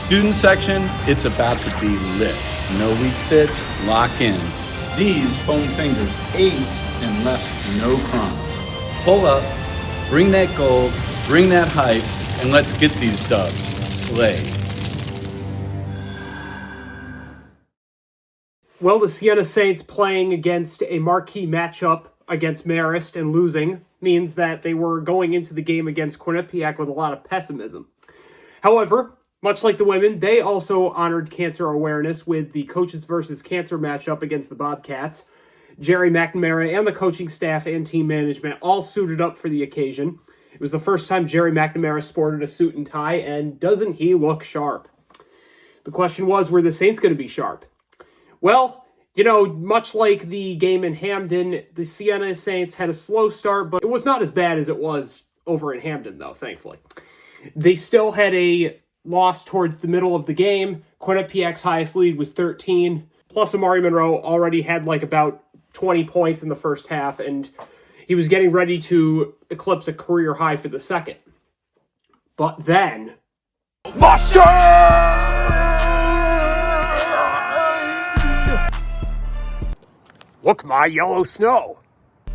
Student section, it's about to be lit. No weak fits, lock in. These foam fingers ate and left no crumbs. Pull up, bring that gold, bring that hype, and let's get these dubs. Slay. Well, the Siena Saints playing against a marquee matchup against Marist and losing means that they were going into the game against Quinnipiac with a lot of pessimism. However, much like the women, they also honored cancer awareness with the Coaches versus Cancer matchup against the Bobcats. Gerry McNamara and the coaching staff and team management all suited up for the occasion. It was the first time Gerry McNamara sported a suit and tie, and doesn't he look sharp? The question was, were the Saints going to be sharp? Well, you know, much like the game in Hamden, the Siena Saints had a slow start, but it was not as bad as it was over in Hamden, though, thankfully. They still had a loss towards the middle of the game. Quinnipiac's highest lead was 13, plus Amari Monroe already had like about 20 points in the first half, and he was getting ready to eclipse a career high for the second. But then... Look, my yellow snow.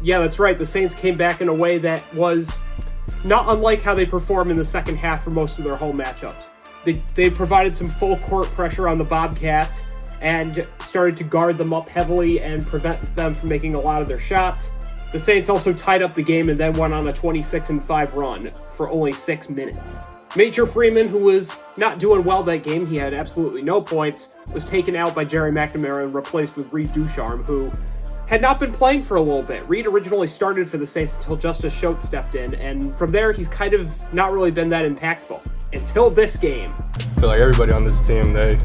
Yeah, that's right. The Saints came back in a way that was not unlike how they perform in the second half for most of their home matchups. They provided some full court pressure on the Bobcats and started to guard them up heavily and prevent them from making a lot of their shots. The Saints also tied up the game and then went on a 26-5 run for only 6 minutes. Major Freeman, who was not doing well that game, he had absolutely no points, was taken out by Gerry McNamara and replaced with Reed Ducharme, who had not been playing for a little bit. Reed originally started for the Saints until Justice Schultz stepped in, and from there, he's kind of not really been that impactful. Until this game. I feel like everybody on this team, they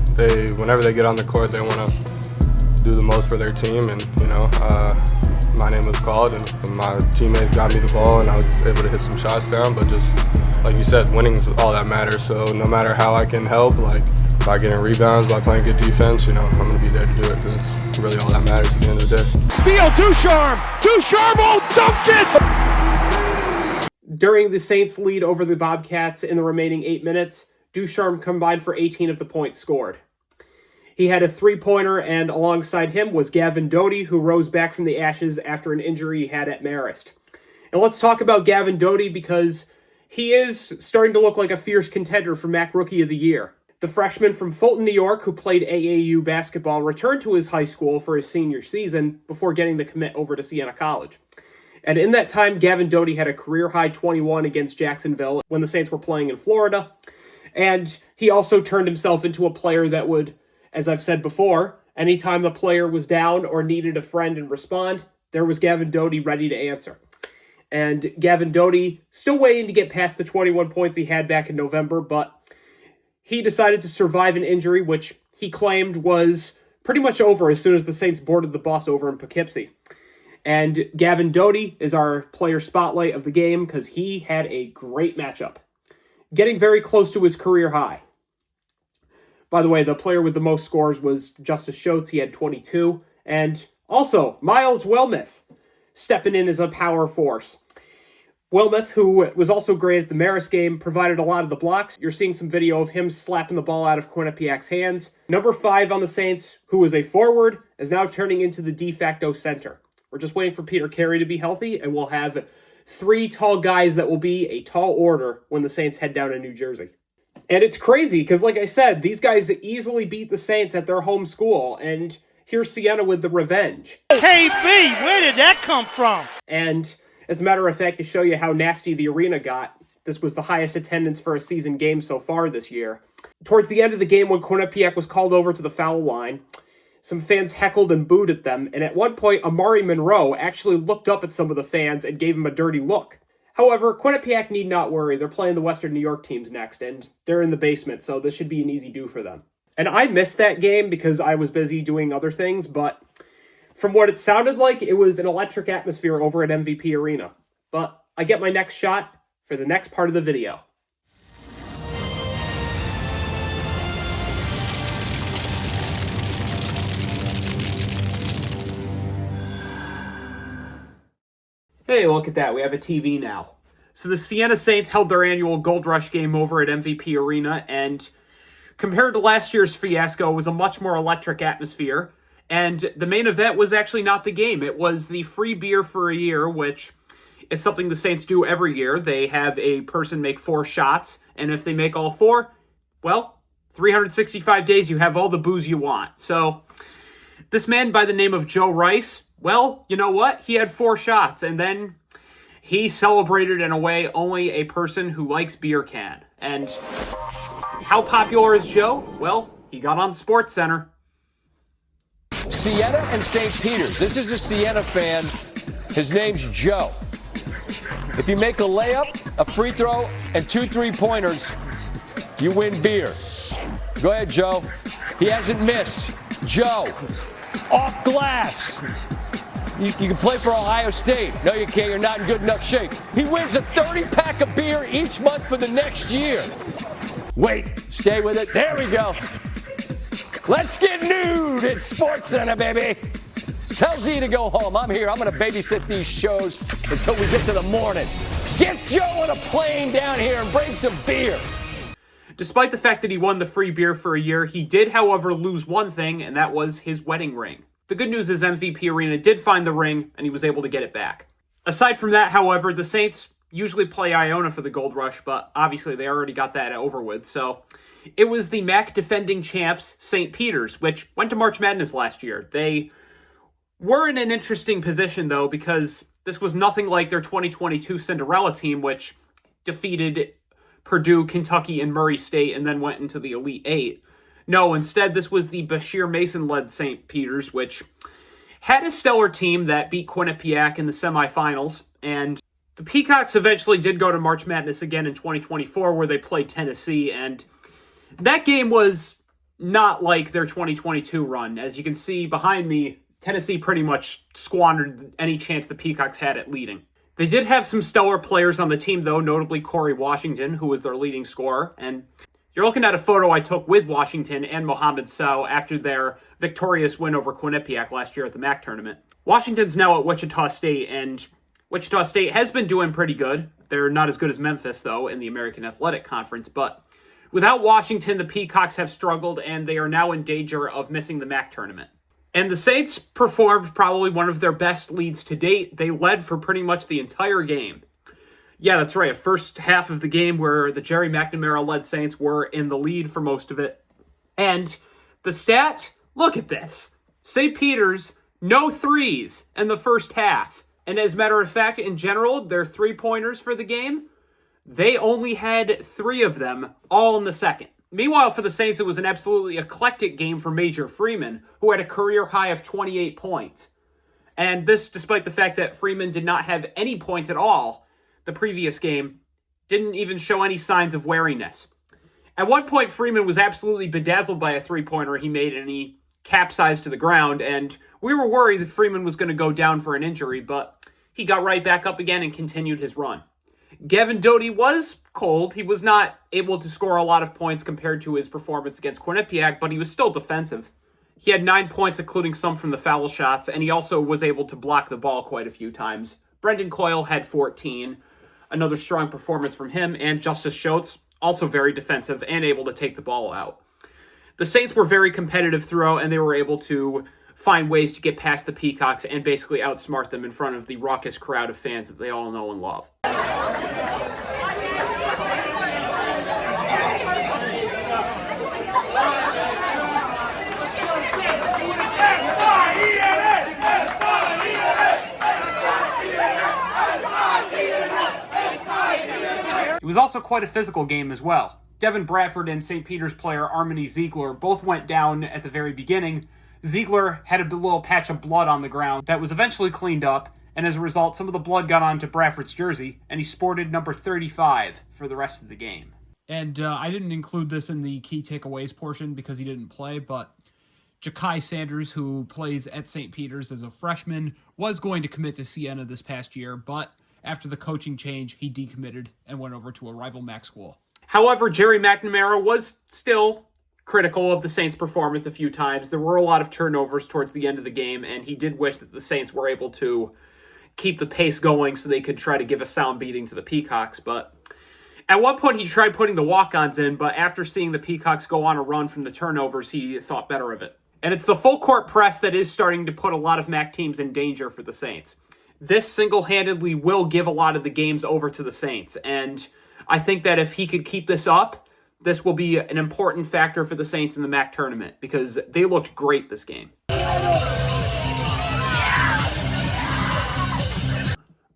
whenever they get on the court, they want to do the most for their team, and, you know, my name was called, and my teammates got me the ball, and I was able to hit some shots down, but just, like you said, winning is all that matters, so no matter how I can help, like, by getting rebounds, by playing good defense, you know, I'm going to be there to do it, because it's really all that matters at the end of the day. Steal, Ducharme! Ducharme will dunk it! During the Saints' lead over the Bobcats in the remaining 8 minutes, Ducharme combined for 18 of the points scored. He had a three-pointer, and alongside him was Gavin Doty, who rose back from the ashes after an injury he had at Marist. And let's talk about Gavin Doty, because he is starting to look like a fierce contender for MAAC Rookie of the Year. The freshman from Fulton, New York, who played AAU basketball, returned to his high school for his senior season before getting the commit over to Siena College. And in that time, Gavin Doty had a career-high 21 against Jacksonville when the Saints were playing in Florida. And he also turned himself into a player that would, as I've said before, anytime the player was down or needed a friend and respond, there was Gavin Doty ready to answer. And Gavin Doty still waiting to get past the 21 points he had back in November, but he decided to survive an injury, which he claimed was pretty much over as soon as the Saints boarded the bus over in Poughkeepsie. And Gavin Doty is our player spotlight of the game because he had a great matchup, getting very close to his career high. By the way, the player with the most scores was Justice Schultz. He had 22. And also, Miles Wilmoth stepping in as a power force. Wilmoth, who was also great at the Marist game, provided a lot of the blocks. You're seeing some video of him slapping the ball out of Quinnipiac's hands. Number 5 on the Saints, who was a forward, is now turning into the de facto center. We're just waiting for Peter Carey to be healthy, and we'll have 3 tall guys that will be a tall order when the Saints head down to New Jersey. And it's crazy, because like I said, these guys easily beat the Saints at their home school, and here's Siena with the revenge. KB, where did that come from? And as a matter of fact, to show you how nasty the arena got, this was the highest attendance for a season game so far this year. Towards the end of the game, when Quinnipiac was called over to the foul line, some fans heckled and booed at them, and at one point, Amari Monroe actually looked up at some of the fans and gave him a dirty look. However, Quinnipiac need not worry. They're playing the Western New York teams next, and they're in the basement, so this should be an easy do for them. And I missed that game because I was busy doing other things, but from what it sounded like, it was an electric atmosphere over at MVP Arena. But I get my next shot for the next part of the video. Hey, look at that. We have a TV now. So the Siena Saints held their annual Gold Rush game over at MVP Arena, and Compared to last year's fiasco, it was a much more electric atmosphere, and the main event was actually not the game. It was the free beer for a year, which is something the Saints do every year. They have a person make 4 shots, and if they make all 4, well, 365 days, you have all the booze you want. So this man by the name of Joe Rice, well, you know what? He had 4 shots, and then he celebrated in a way only a person who likes beer can. And how popular is Joe? Well, he got on SportsCenter. Siena and St. Peter's. This is a Siena fan. His name's Joe. If you make a layup, a free throw, and 2 3-pointers, you win beer. Go ahead, Joe. He hasn't missed. Joe, off glass. You can play for Ohio State. No, you can't. You're not in good enough shape. He wins a 30-pack of beer each month for the next year. Wait, stay with it. There we go. Let's get nude at SportsCenter, baby. Tell Z to go home. I'm here. I'm going to babysit these shows until we get to the morning. Get Joe on a plane down here and bring some beer. Despite the fact that he won the free beer for a year, he did, however, lose one thing, and that was his wedding ring. The good news is MVP Arena did find the ring, and he was able to get it back. Aside from that, however, the Saints usually play Iona for the Gold Rush, but obviously they already got that over with, so it was the MAAC defending champs, St. Peter's, which went to March Madness last year. They were in an interesting position, though, because this was nothing like their 2022 Cinderella team, which defeated Purdue, Kentucky, and Murray State, and then went into the Elite Eight. No, instead, this was the Bashir Mason-led St. Peter's, which had a stellar team that beat Quinnipiac in the semifinals, and the Peacocks eventually did go to March Madness again in 2024, where they played Tennessee, and that game was not like their 2022 run. As you can see behind me, Tennessee pretty much squandered any chance the Peacocks had at leading. They did have some stellar players on the team, though, notably Corey Washington, who was their leading scorer. And you're looking at a photo I took with Washington and Mohamed Sow after their victorious win over Quinnipiac last year at the MAAC tournament. Washington's now at Wichita State, and Wichita State has been doing pretty good. They're not as good as Memphis, though, in the American Athletic Conference. But without Washington, the Peacocks have struggled, and they are now in danger of missing the MAAC tournament. And the Saints performed probably one of their best leads to date. They led for pretty much the entire game. Yeah, that's right. A first half of the game where the Gerry McNamara-led Saints were in the lead for most of it. And the stat, look at this. St. Peter's, no threes in the first half. And as a matter of fact, in general, their 3-pointers for the game, they only had 3 of them, all in the second. Meanwhile, for the Saints, it was an absolutely eclectic game for Major Freeman, who had a career high of 28 points. And this, despite the fact that Freeman did not have any points at all the previous game, didn't even show any signs of wariness. At one point, Freeman was absolutely bedazzled by a 3-pointer he made, and he capsized to the ground, and we were worried that Freeman was going to go down for an injury, but he got right back up again and continued his run. Gavin Doty was cold. He was not able to score a lot of points compared to his performance against Quinnipiac, but he was still defensive. He had 9 points, including some from the foul shots, and he also was able to block the ball quite a few times. Brendan Coyle had 14. Another strong performance from him, and Justice Schultz, also very defensive and able to take the ball out. The Saints were very competitive throughout, and they were able to find ways to get past the Peacocks and basically outsmart them in front of the raucous crowd of fans that they all know and love. It was also quite a physical game as well. Devin Bradford and St. Peter's player Armani Ziegler both went down at the very beginning. Ziegler had a little patch of blood on the ground that was eventually cleaned up, and as a result, some of the blood got onto Bradford's jersey, and he sported number 35 for the rest of the game. And I didn't include this in the key takeaways portion because he didn't play, but Ja'Kai Sanders, who plays at St. Peter's as a freshman, was going to commit to Siena this past year, but after the coaching change, he decommitted and went over to a rival MAAC school. However, Gerry McNamara was still critical of the Saints' performance a few times. There were a lot of turnovers towards the end of the game, and he did wish that the Saints were able to keep the pace going so they could try to give a sound beating to the Peacocks. But At one point, he tried putting the walk-ons in, but after seeing the Peacocks go on a run from the turnovers, he thought better of it. And it's the full-court press that is starting to put a lot of MAAC teams in danger for the Saints. This single-handedly will give a lot of the games over to the Saints, and I think that if he could keep this up, this will be an important factor for the Saints in the MAAC tournament, because they looked great this game.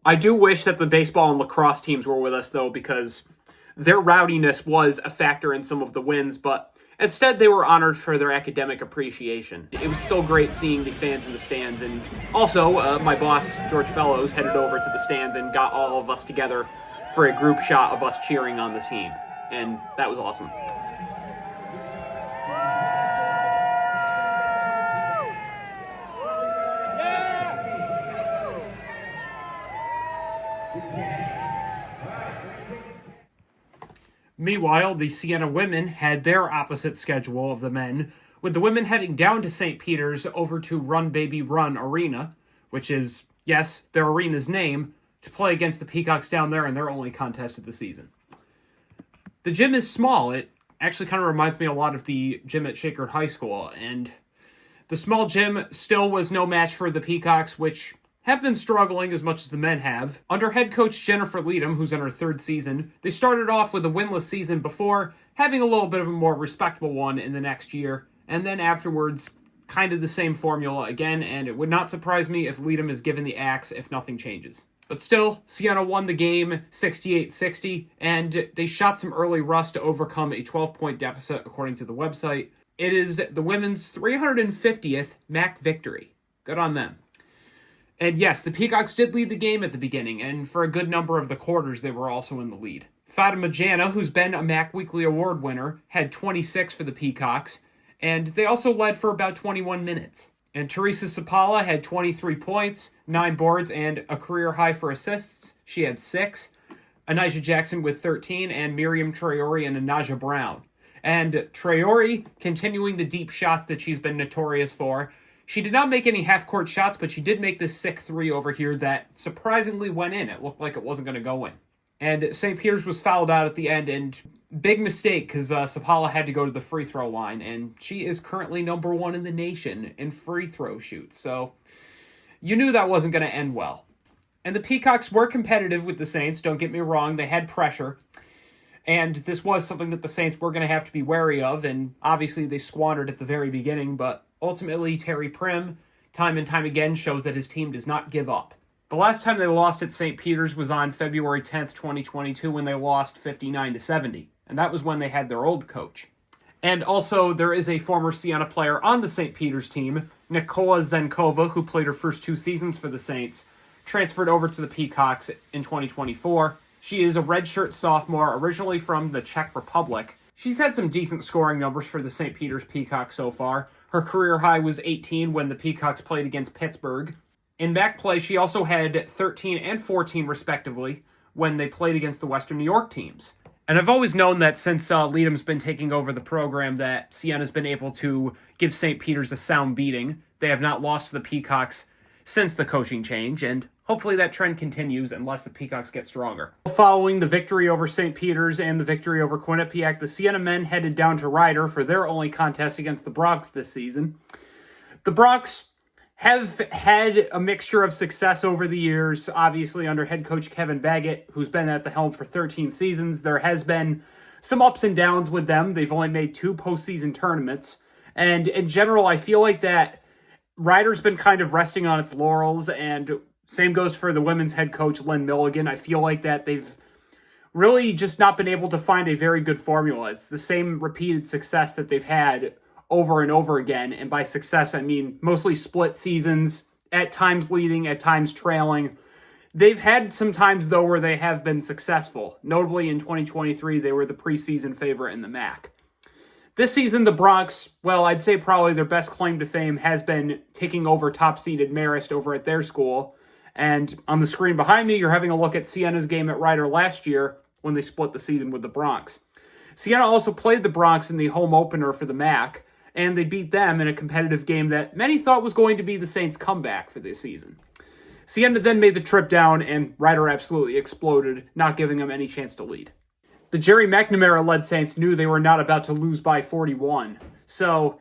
I do wish that the baseball and lacrosse teams were with us, though, because their rowdiness was a factor in some of the wins, but instead they were honored for their academic appreciation. It was still great seeing the fans in the stands, and also my boss, George Fellows, headed over to the stands and got all of us together for a group shot of us cheering on the team, and that was awesome. Meanwhile, the Siena women had their opposite schedule of the men, with the women heading down to St. Peter's over to Run Baby Run Arena, which is, yes, their arena's name, to play against the Peacocks down there in their only contest of the season. The gym is small. It actually kind of reminds me a lot of the gym at Shaker High School, and the small gym still was no match for the Peacocks, which have been struggling as much as the men have. Under head coach Jennifer Leadham, who's in her third season, they started off with a winless season before having a little bit of a more respectable one in the next year, and then afterwards, kind of the same formula again, and it would not surprise me if Leadham is given the axe if nothing changes. But still, Siena won the game 68-60, and they shot some early rust to overcome a 12-point deficit, according to the website. It is the women's 350th MAAC victory. Good on them. And yes, the Peacocks did lead the game at the beginning, and for a good number of the quarters, they were also in the lead. Fatima Jana, who's been a MAAC Weekly Award winner, had 26 for the Peacocks, and they also led for about 21 minutes. And Teresa Sapala had 23 points, 9 boards, and a career high for assists. She had 6. Anijah Jackson with 13, and Miriam Traore and Anaja Brown. And Traore continuing the deep shots that she's been notorious for. She did not make any half-court shots, but she did make this sick 3 over here that surprisingly went in. It looked like it wasn't going to go in. And St. Peter's was fouled out at the end, and big mistake, because Sapala had to go to the free throw line, and she is currently number 1 in the nation in free throw shoots, so you knew that wasn't going to end well. And the Peacocks were competitive with the Saints, don't get me wrong, they had pressure, and this was something that the Saints were going to have to be wary of, and obviously they squandered at the very beginning, but ultimately, Terry Primm, time and time again, shows that his team does not give up. The last time they lost at St. Peter's was on February 10th, 2022, when they lost 59-70. And that was when they had their old coach. And also, there is a former Siena player on the St. Peter's team, Nikola Zenkova, who played her first 2 seasons for the Saints, transferred over to the Peacocks in 2024. She is a redshirt sophomore, originally from the Czech Republic. She's had some decent scoring numbers for the St. Peter's Peacocks so far. Her career high was 18 when the Peacocks played against Pittsburgh. In MAAC play, she also had 13 and 14, respectively, when they played against the Western New York teams. And I've always known that since Leadham's been taking over the program that Siena's been able to give St. Peter's a sound beating. They have not lost to the Peacocks since the coaching change, and hopefully that trend continues unless the Peacocks get stronger. Following the victory over St. Peter's and the victory over Quinnipiac, the Siena men headed down to Ryder for their only contest against the Bronx this season. The Bronx have had a mixture of success over the years, obviously under head coach Kevin Baggett, who's been at the helm for 13 seasons. There has been some ups and downs with them. They've only made 2 postseason tournaments. And in general, I feel like that Ryder's been kind of resting on its laurels, and same goes for the women's head coach, Lynn Milligan. I feel like that they've really just not been able to find a very good formula. It's the same repeated success that they've had over and over again. And by success, I mean mostly split seasons, at times leading, at times trailing. They've had some times, though, where they have been successful. Notably in 2023, they were the preseason favorite in the MAAC. This season, the Bronx, well, I'd say probably their best claim to fame has been taking over top-seeded Marist over at their school. And on the screen behind me, you're having a look at Siena's game at Ryder last year when they split the season with the Bronx. Siena also played the Bronx in the home opener for the MAAC, and they beat them in a competitive game that many thought was going to be the Saints' comeback for this season. Siena then made the trip down, and Ryder absolutely exploded, not giving them any chance to lead. The Gerry McNamara-led Saints knew they were not about to lose by 41, so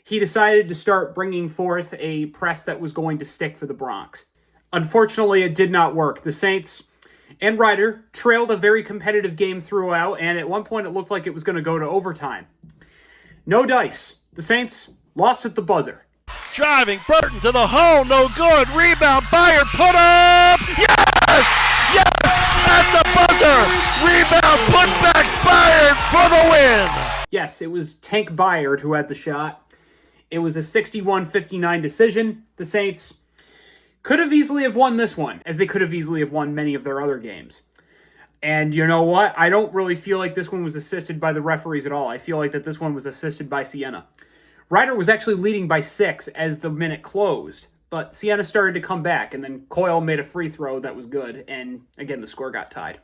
he decided to start bringing forth a press that was going to stick for the Bronx. Unfortunately, it did not work. The Saints and Ryder trailed a very competitive game throughout, and at one point it looked like it was going to go to overtime. No dice. The Saints lost at the buzzer. Driving, Burton to the hole, no good. Rebound, Byard, put up! Yes! Yes! At the buzzer! Rebound, put back, Byard for the win! Yes, it was Tank Byard who had the shot. It was a 61-59 decision. The Saints could have easily have won this one, as they could have easily have won many of their other games. And you know what? I don't really feel like this one was assisted by the referees at all. I feel like that this one was assisted by Siena. Ryder was actually leading by 6 as the minute closed, but Siena started to come back, and then Coyle made a free throw that was good, and again, the score got tied.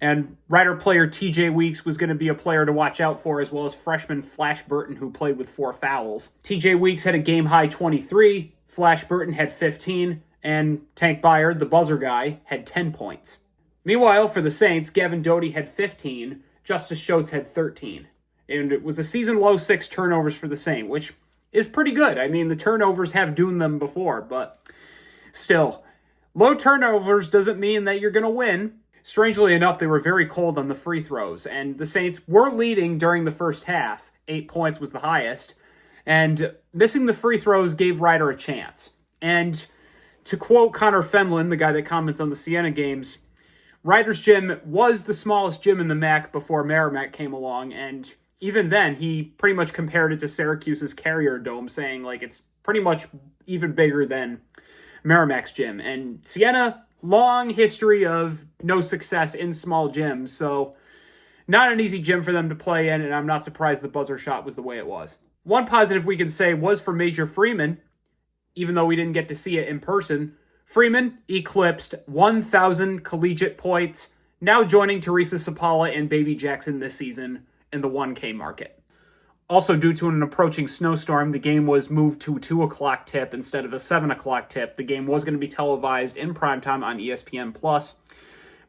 And Ryder player TJ Weeks was going to be a player to watch out for, as well as freshman Flash Burton, who played with 4 fouls. TJ Weeks had a game-high 23, Flash Burton had 15, and Tank Byard, the buzzer guy, had 10 points. Meanwhile, for the Saints, Gavin Doty had 15, Justice Schultz had 13. And it was a season-low 6 turnovers for the Saints, which is pretty good. I mean, the turnovers have doomed them before, but still, low turnovers doesn't mean that you're going to win. Strangely enough, they were very cold on the free throws, and the Saints were leading during the first half. 8 points was the highest, and missing the free throws gave Ryder a chance. And to quote Connor Fenlon, the guy that comments on the Siena games, Ryder's gym was the smallest gym in the MAAC before MAAC came along, and even then, he pretty much compared it to Syracuse's Carrier Dome, saying like it's pretty much even bigger than MAAC's gym. And Siena, long history of no success in small gyms, so not an easy gym for them to play in, and I'm not surprised the buzzer shot was the way it was. One positive we can say was for Major Freeman, even though we didn't get to see it in person. Freeman eclipsed 1,000 collegiate points, now joining Teresa Sapala and Baby Jackson this season in the 1K market. Also, due to an approaching snowstorm, the game was moved to a 2 o'clock tip instead of a 7 o'clock tip. The game was going to be televised in primetime on ESPN+,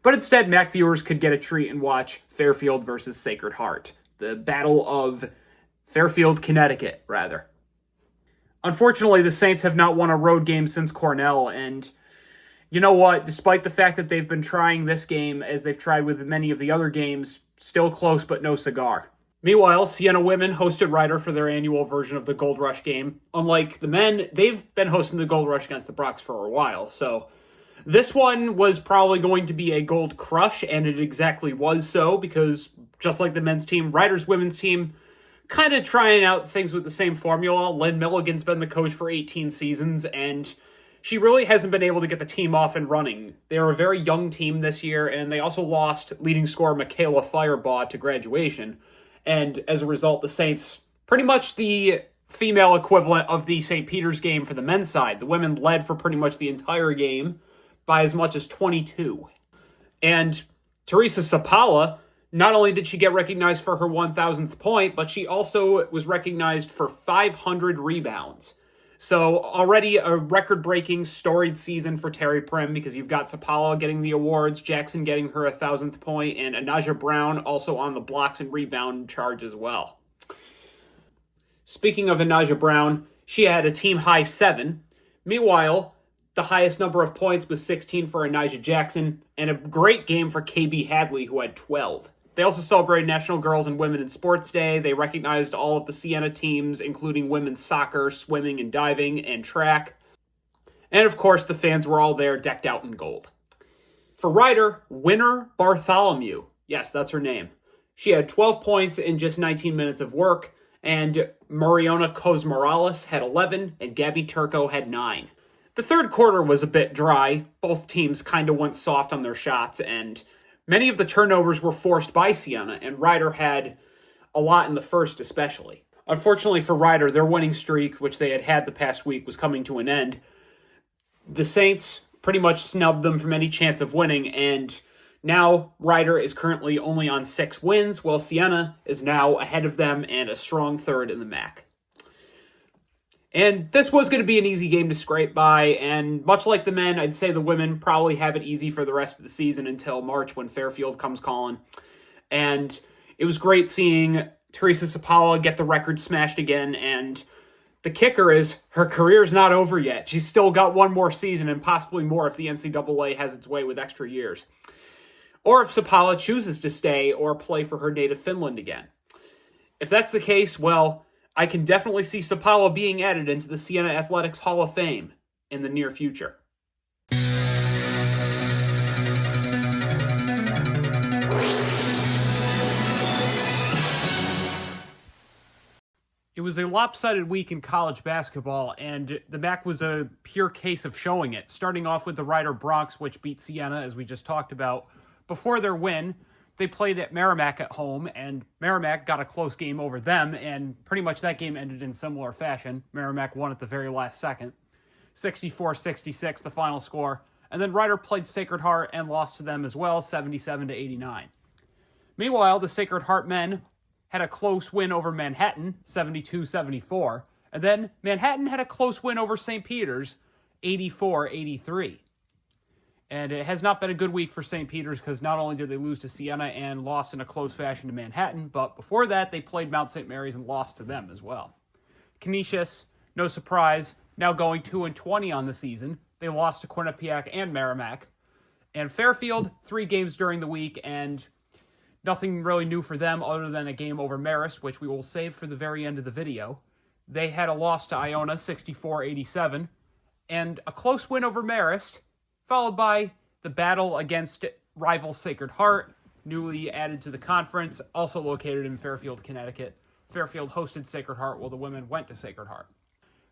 but instead MAAC viewers could get a treat and watch Fairfield versus Sacred Heart, the Battle of Fairfield, Connecticut, rather. Unfortunately, the Saints have not won a road game since Cornell, and you know what? Despite the fact that they've been trying this game, as they've tried with many of the other games, still close but no cigar. Meanwhile, Siena women hosted Ryder for their annual version of the Gold Rush game. Unlike the men, they've been hosting the Gold Rush against the Bronx for a while, so this one was probably going to be a gold crush, and it exactly was so, because just like the men's team, Ryder's women's team kind of trying out things with the same formula. Lynn Milligan's been the coach for 18 seasons, and she really hasn't been able to get the team off and running. They're a very young team this year, and they also lost leading scorer Michaela Firebaugh to graduation. And as a result, the Saints, pretty much the female equivalent of the St. Peter's game for the men's side. The women led for pretty much the entire game by as much as 22. And Teresa Sapala, not only did she get recognized for her 1,000th point, but she also was recognized for 500 rebounds. So already a record-breaking, storied season for Terry Primm, because you've got Sapala getting the awards, Jackson getting her 1,000th point, and Anaja Brown also on the blocks and rebound charge as well. Speaking of Anaja Brown, she had a team-high 7. Meanwhile, the highest number of points was 16 for Anaja Jackson, and a great game for KB Hadley, who had 12. They also celebrated National Girls and Women in Sports Day. They recognized all of the Siena teams, including women's soccer, swimming and diving, and track. And of course, the fans were all there, decked out in gold. For Ryder, Winner Bartholomew. Yes, that's her name. She had 12 points in just 19 minutes of work, and Mariona Cosmorales had 11, and Gabby Turco had 9. The third quarter was a bit dry. Both teams kind of went soft on their shots, and many of the turnovers were forced by Siena, and Ryder had a lot in the first especially. Unfortunately for Ryder, their winning streak, which they had the past week, was coming to an end. The Saints pretty much snubbed them from any chance of winning, and now Ryder is currently only on 6 wins, while Siena is now ahead of them and a strong third in the MAAC. And this was going to be an easy game to scrape by, and much like the men, I'd say the women probably have it easy for the rest of the season until March when Fairfield comes calling. And it was great seeing Teresa Sapala get the record smashed again, and the kicker is her career's not over yet. She's still got one more season and possibly more if the NCAA has its way with extra years. Or if Sapala chooses to stay or play for her native Finland again. If that's the case, well, I can definitely see Sapala being added into the Siena Athletics Hall of Fame in the near future. It was a lopsided week in college basketball, and the MAAC was a pure case of showing it, starting off with the Rider Broncs, which beat Siena, as we just talked about. Before their win, they played at MAAC at home, and MAAC got a close game over them, and pretty much that game ended in similar fashion. MAAC won at the very last second. 64-66, the final score. And then Rider played Sacred Heart and lost to them as well, 77-89. Meanwhile, the Sacred Heart men had a close win over Manhattan, 72-74. And then Manhattan had a close win over St. Peter's, 84-83. And it has not been a good week for St. Peter's because not only did they lose to Siena and lost in a close fashion to Manhattan, but before that they played Mount St. Mary's and lost to them as well. Canisius, no surprise, now going 2-20 on the season. They lost to Quinnipiac and MAAC. And Fairfield, 3 games during the week, and nothing really new for them other than a game over Marist, which we will save for the very end of the video. They had a loss to Iona, 64-87, and a close win over Marist, followed by the battle against rival Sacred Heart, newly added to the conference, also located in Fairfield, Connecticut. Fairfield hosted Sacred Heart while the women went to Sacred Heart.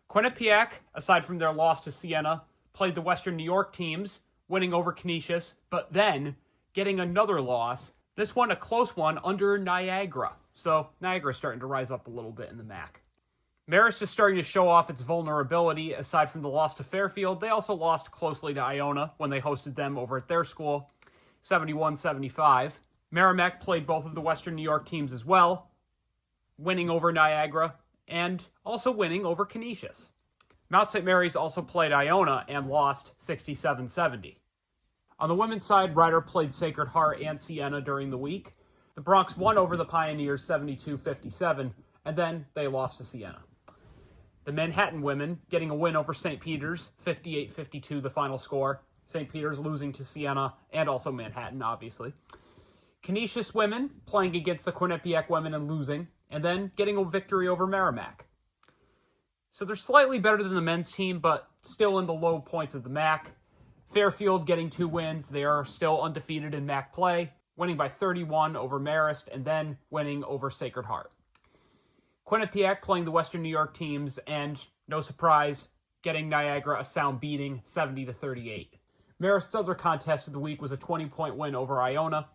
Quinnipiac, aside from their loss to Siena, played the Western New York teams, winning over Canisius, but then getting another loss. This one, a close one, under Niagara. So Niagara's starting to rise up a little bit in the MAAC. Marist is starting to show off its vulnerability. Aside from the loss to Fairfield, they also lost closely to Iona when they hosted them over at their school, 71-75. MAAC played both of the Western New York teams as well, winning over Niagara and also winning over Canisius. Mount St. Mary's also played Iona and lost 67-70. On the women's side, Rider played Sacred Heart and Siena during the week. The Broncs won over the Pioneers 72-57, and then they lost to Siena. The Manhattan women getting a win over St. Peter's, 58-52 the final score. St. Peter's losing to Siena and also Manhattan, obviously. Canisius women playing against the Quinnipiac women and losing, and then getting a victory over MAAC. So they're slightly better than the men's team, but still in the low points of the MAAC. Fairfield getting 2 wins. They are still undefeated in MAAC play, winning by 31 over Marist and then winning over Sacred Heart. Quinnipiac playing the Western New York teams and, no surprise, getting Niagara a sound beating, 70-38. Marist's other contest of the week was a 20-point win over Iona.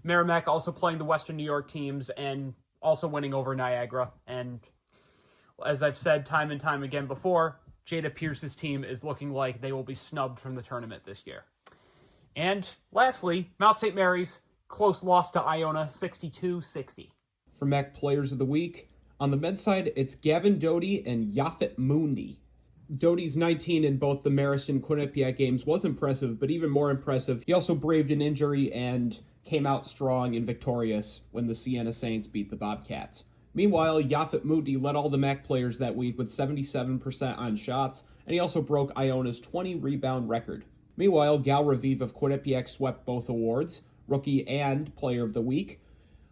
MAAC also playing the Western New York teams and also winning over Niagara. And as I've said time and time again before, Jada Pierce's team is looking like they will be snubbed from the tournament this year. And lastly, Mount St. Mary's, close loss to Iona, 62-60. For MAAC Players of the Week, on the men's side, it's Gavin Doty and Yafet Mundi. Doty's 19 in both the Marist and Quinnipiac games was impressive, but even more impressive, he also braved an injury and came out strong and victorious when the Siena Saints beat the Bobcats. Meanwhile, Yafet Mundi led all the MAAC players that week with 77% on shots, and he also broke Iona's 20-rebound record. Meanwhile, Gal Raviv of Quinnipiac swept both awards, Rookie and Player of the Week,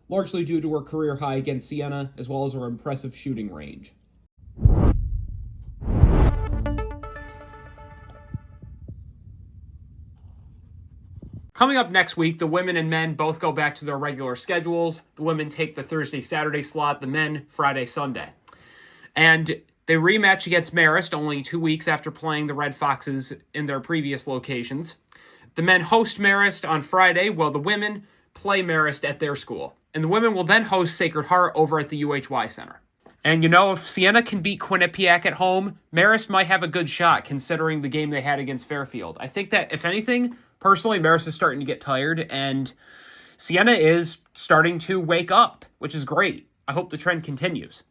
largely due to her career high against Siena, as well as her impressive shooting range. Coming up next week, the women and men both go back to their regular schedules. The women take the Thursday-Saturday slot, the men Friday-Sunday. And they rematch against Marist only 2 weeks after playing the Red Foxes in their previous locations. The men host Marist on Friday, while the women play Marist at their school. And the women will then host Sacred Heart over at the UHY Center. And you know, if Siena can beat Quinnipiac at home, Marist might have a good shot considering the game they had against Fairfield. I think that, if anything, personally, Marist is starting to get tired, and Siena is starting to wake up, which is great. I hope the trend continues.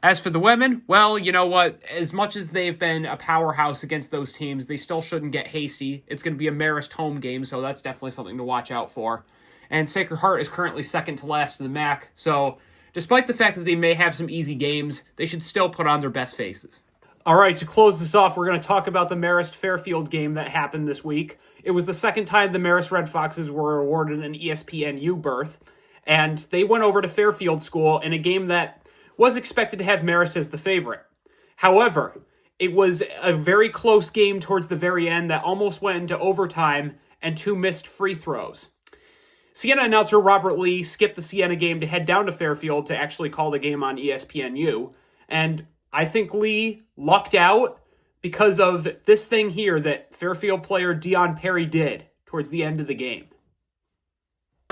As for the women, well, you know what? As much as they've been a powerhouse against those teams, they still shouldn't get hasty. It's going to be a Marist home game, so that's definitely something to watch out for. and Sacred Heart is currently second to last in the MAAC. So despite the fact that they may have some easy games, they should still put on their best faces. All right, to close this off, we're going to talk about the Marist-Fairfield game that happened this week. It was the second time the Marist Red Foxes were awarded an ESPNU berth, and they went over to Fairfield School in a game that was expected to have Marist as the favorite. However, it was a very close game towards the very end that almost went into overtime and 2 missed free throws. Siena announcer Robert Lee skipped the Siena game to head down to Fairfield to actually call the game on ESPNU, and I think Lee lucked out because of this thing here that Fairfield player Dion Perry did towards the end of the game.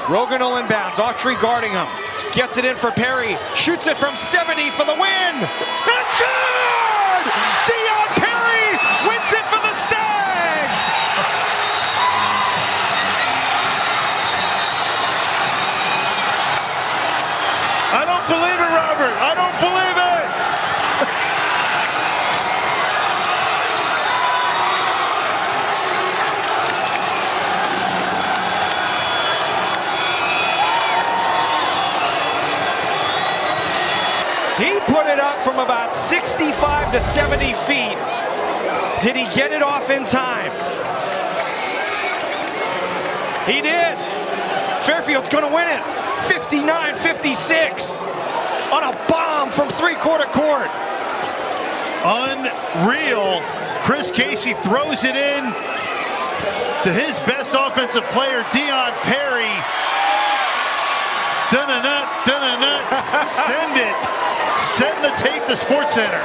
Rogan will inbound, Autry guarding him, gets it in for Perry, shoots it from 70 for the win. It's good! Dion Perry wins it for the Stags! I don't believe it, Robert. I don't believe it. He put it up from about 65 to 70 feet. Did he get it off in time? He did. Fairfield's going to win it. 59-56 on a bomb from three-quarter court. Unreal. Chris Casey throws it in to his best offensive player, Dion Perry. Dun-a-nut, dun-a-nut. Send it. Send the tape to SportsCenter.